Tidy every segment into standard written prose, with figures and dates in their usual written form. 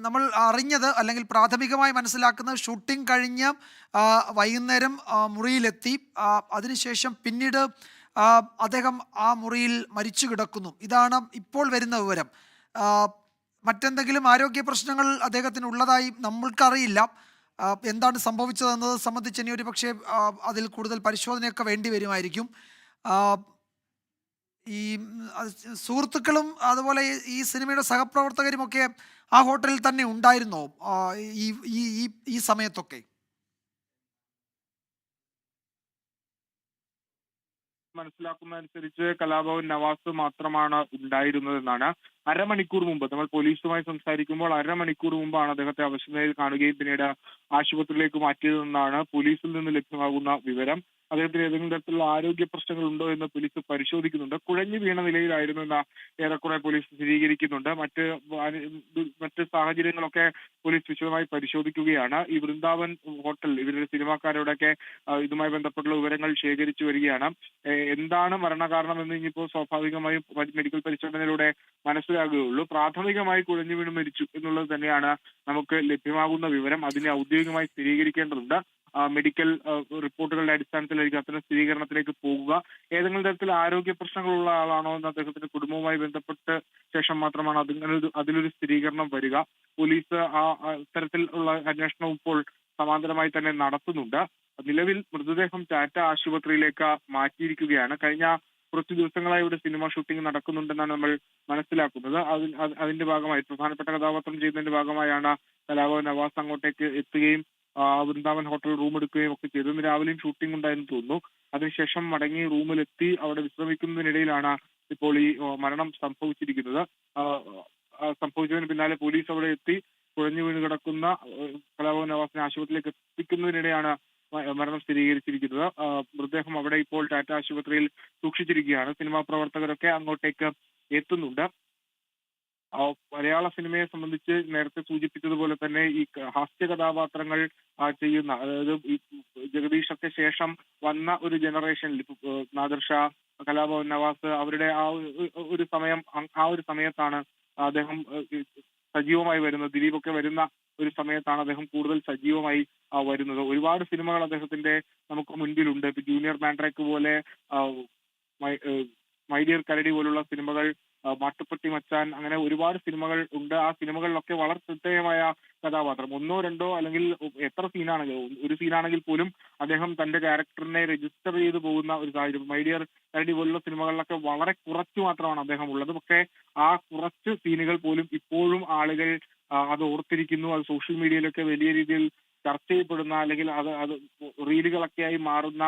നമ്മൾ അറിഞ്ഞത് അല്ലെങ്കിൽ പ്രാഥമികമായി മനസ്സിലാക്കുന്നത് ഷൂട്ടിംഗ് കഴിഞ്ഞ് വൈകുന്നേരം മുറിയിലെത്തി. അതിനുശേഷം പിന്നീട് അദ്ദേഹം ആ മുറിയിൽ മരിച്ചു കിടക്കുന്നു. ഇതാണ് ഇപ്പോൾ വരുന്ന വിവരം. മറ്റെന്തെങ്കിലും ആരോഗ്യ പ്രശ്നങ്ങൾ അദ്ദേഹത്തിന് ഉള്ളതായി നമ്മൾക്കറിയില്ല. എന്താണ് സംഭവിച്ചതെന്നത് സംബന്ധിച്ച് ഇനി ഒരു പക്ഷേ അതിൽ കൂടുതൽ പരിശോധനയൊക്കെ വേണ്ടി വരുമായിരിക്കും. ഈ സുഹൃത്തുക്കളും അതുപോലെ ഈ സിനിമയുടെ സഹപ്രവർത്തകരുമൊക്കെ ആ ഹോട്ടലിൽ തന്നെ ഉണ്ടായിരുന്നോ ഈ ഈ ഈ സമയത്തൊക്കെ? മനസ്സിലാക്കുന്നതനുസരിച്ച് കലാഭവൻ നവാസ് മാത്രമാണ് ഉണ്ടായിരുന്നതെന്നാണ്. അരമണിക്കൂർ മുമ്പ് നമ്മൾ പോലീസുമായി സംസാരിക്കുമ്പോൾ അരമണിക്കൂർ മുമ്പാണ് അദ്ദേഹത്തെ അവശനിലയിൽ കാണുകയും പിന്നീട് ആശുപത്രിയിലേക്ക് മാറ്റിയതെന്നാണ് പോലീസിൽ നിന്ന് ലഭ്യമാകുന്ന വിവരം. അദ്ദേഹത്തിന് ഏതെങ്കിലും തരത്തിലുള്ള ആരോഗ്യ പ്രശ്നങ്ങൾ ഉണ്ടോ എന്ന് പോലീസ് പരിശോധിക്കുന്നുണ്ട്. കുഴഞ്ഞു വീണ നിലയിലായിരുന്നു എന്ന് ഏറെക്കുറെ പോലീസ് സ്ഥിരീകരിക്കുന്നുണ്ട്. മറ്റ് സാഹചര്യങ്ങളൊക്കെ പോലീസ് വിശദമായി പരിശോധിക്കുകയാണ്. ഈ വൃന്ദാവൻ ഹോട്ടൽ ഇവരുടെ സിനിമാക്കാരോടൊക്കെ ഇതുമായി ബന്ധപ്പെട്ടുള്ള വിവരങ്ങൾ ശേഖരിച്ചു വരികയാണ്. എന്താണ് മരണകാരണം എന്ന് ഇനിയിപ്പോൾ സ്വാഭാവികമായും മെഡിക്കൽ പരിശോധനയിലൂടെ മനസ്സിലാകുകയുള്ളൂ. പ്രാഥമികമായി കുഴഞ്ഞു വീണ് മരിച്ചു എന്നുള്ളത് തന്നെയാണ് നമുക്ക് ലഭ്യമാകുന്ന വിവരം. അതിനെ ഔദ്യോഗികമായി സ്ഥിരീകരിക്കേണ്ടതുണ്ട്. മെഡിക്കൽ റിപ്പോർട്ടുകളുടെ അടിസ്ഥാനത്തിലായിരിക്കും അത്തരം സ്ഥിരീകരണത്തിലേക്ക് പോകുക. ഏതെങ്കിലും തരത്തിൽ ആരോഗ്യ പ്രശ്നങ്ങളുള്ള ആളാണോ എന്ന് അദ്ദേഹത്തിന്റെ കുടുംബവുമായി ബന്ധപ്പെട്ട് ശേഷം മാത്രമാണ് അതിലൊരു സ്ഥിരീകരണം വരിക. പോലീസ് ഇത്തരത്തിലുള്ള അന്വേഷണം ഇപ്പോൾ സമാന്തരമായി തന്നെ നടത്തുന്നുണ്ട്. നിലവിൽ മൃതദേഹം ടാറ്റ ആശുപത്രിയിലേക്ക് മാറ്റിയിരിക്കുകയാണ്. കഴിഞ്ഞ കുറച്ച് ദിവസങ്ങളായി ഇവിടെ സിനിമ ഷൂട്ടിംഗ് നടക്കുന്നുണ്ടെന്നാണ് നമ്മൾ മനസ്സിലാക്കുന്നത്. അതിന്റെ ഭാഗമായി പ്രധാനപ്പെട്ട കഥാപാത്രം ചെയ്യുന്നതിന്റെ ഭാഗമായാണ് കലാഭവൻ നവാസ് അങ്ങോട്ടേക്ക് എത്തുകയും വൃന്ദാവൻ ഹോട്ടൽ റൂം എടുക്കുകയും ഒക്കെ ചെയ്തു. ഇന്ന് രാവിലെയും ഷൂട്ടിംഗ് ഉണ്ടായെന്ന് തോന്നുന്നു. അതിനുശേഷം മടങ്ങി റൂമിലെത്തി അവിടെ വിശ്രമിക്കുന്നതിനിടയിലാണ് ഇപ്പോൾ ഈ മരണം സംഭവിച്ചിരിക്കുന്നത്. സംഭവിച്ചതിന് പിന്നാലെ പോലീസ് അവിടെ എത്തി കുഴഞ്ഞു വീണ് കിടക്കുന്ന കലാഭവൻ നവാസിനെ ആശുപത്രിയിലേക്ക് എത്തിക്കുന്നതിനിടെയാണ് മരണം സ്ഥിരീകരിച്ചിരിക്കുന്നത്. മൃതദേഹം അവിടെ ഇപ്പോൾ ടാറ്റ ആശുപത്രിയിൽ സൂക്ഷിച്ചിരിക്കുകയാണ്. സിനിമാ പ്രവർത്തകരൊക്കെ അങ്ങോട്ടേക്ക് എത്തുന്നുണ്ട്. മലയാള സിനിമയെ സംബന്ധിച്ച് നേരത്തെ സൂചിപ്പിച്ചതുപോലെ തന്നെ ഈ ഹാസ്യ കഥാപാത്രങ്ങൾ ചെയ്യുന്ന, അതായത് ജഗദീഷൊക്കെ ശേഷം വന്ന ഒരു ജനറേഷനിൽ നാദിർ ഷാ, കലാഭവൻ നവാസ് അവരുടെ ആ ഒരു സമയത്താണ് അദ്ദേഹം സജീവമായി വരുന്നത്. ദിലീപൊക്കെ വരുന്ന ഒരു സമയത്താണ് അദ്ദേഹം കൂടുതൽ സജീവമായി വരുന്നത്. ഒരുപാട് സിനിമകൾ അദ്ദേഹത്തിന്റെ നമുക്ക് മുൻപിലുണ്ട്. ഇപ്പൊ ജൂനിയർ മാൻഡ്രേക്ക് പോലെ, മൈ ഡിയർ കരടി പോലുള്ള സിനിമകൾ, മാട്ടുപ്പെട്ടി മച്ചാൻ, അങ്ങനെ ഒരുപാട് സിനിമകൾ ഉണ്ട്. ആ സിനിമകളിലൊക്കെ വളരെ ശ്രദ്ധേയമായ കഥാപാത്രം. ഒന്നോ രണ്ടോ അല്ലെങ്കിൽ എത്ര ഒരു സീനാണെങ്കിൽ പോലും അദ്ദേഹം തന്റെ ക്യാരക്ടറിനെ രജിസ്റ്റർ ചെയ്ത് പോകുന്ന ഒരു സാഹചര്യം. മൈ ഡിയർ കരടി പോലുള്ള സിനിമകളിലൊക്കെ വളരെ കുറച്ചു മാത്രമാണ് അദ്ദേഹം ഉള്ളത്. പക്ഷേ ആ കുറച്ച് സീനുകൾ പോലും ഇപ്പോഴും ആളുകൾ അത് ഓർത്തിരിക്കുന്നു. അത് സോഷ്യൽ മീഡിയയിലൊക്കെ വലിയ രീതിയിൽ ചർച്ച ചെയ്യപ്പെടുന്ന, അല്ലെങ്കിൽ അത് റീലുകളൊക്കെയായി മാറുന്ന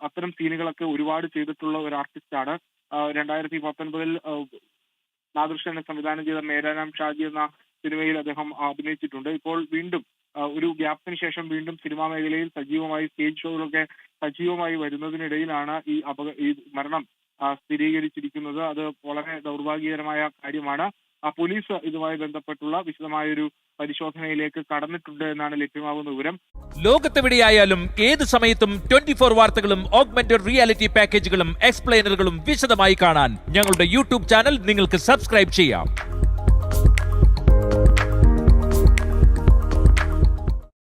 അത്തരം സീനുകളൊക്കെ ഒരുപാട് ചെയ്തിട്ടുള്ള ഒരു ആർട്ടിസ്റ്റാണ്. 2019 നാദിർ ഷാനെ സംവിധാനം ചെയ്ത മേരാ നാം ഷാജി എന്ന സിനിമയിൽ അദ്ദേഹം അഭിനയിച്ചിട്ടുണ്ട്. ഇപ്പോൾ വീണ്ടും ഒരു ഗ്യാപ്പിന് ശേഷം വീണ്ടും സിനിമാ മേഖലയിൽ സജീവമായി സ്റ്റേജ് ഷോകളൊക്കെ സജീവമായി വരുന്നതിനിടയിലാണ് ഈ മരണം സ്ഥിരീകരിച്ചിരിക്കുന്നത്. അത് വളരെ ദൗർഭാഗ്യകരമായ കാര്യമാണ്. പോലീസ് ഇതുമായി ബന്ധപ്പെട്ടുള്ള വിശദമായൊരു പരിശോധനയിലേക്ക് കടന്നിട്ടുണ്ട് എന്നാണ് ലഭ്യമാകുന്ന വിവരം. ലോകത്തെവിടെയായാലും ഏത് സമയത്തും 24 വാർത്തകളും ഓഗ്മെന്റഡ് റിയാലിറ്റി പാക്കേജുകളും എക്സ്പ്ലെയിനറുകളും വിശദമായി കാണാൻ ഞങ്ങളുടെ യൂട്യൂബ് ചാനൽ നിങ്ങൾക്ക് സബ്സ്ക്രൈബ് ചെയ്യാം.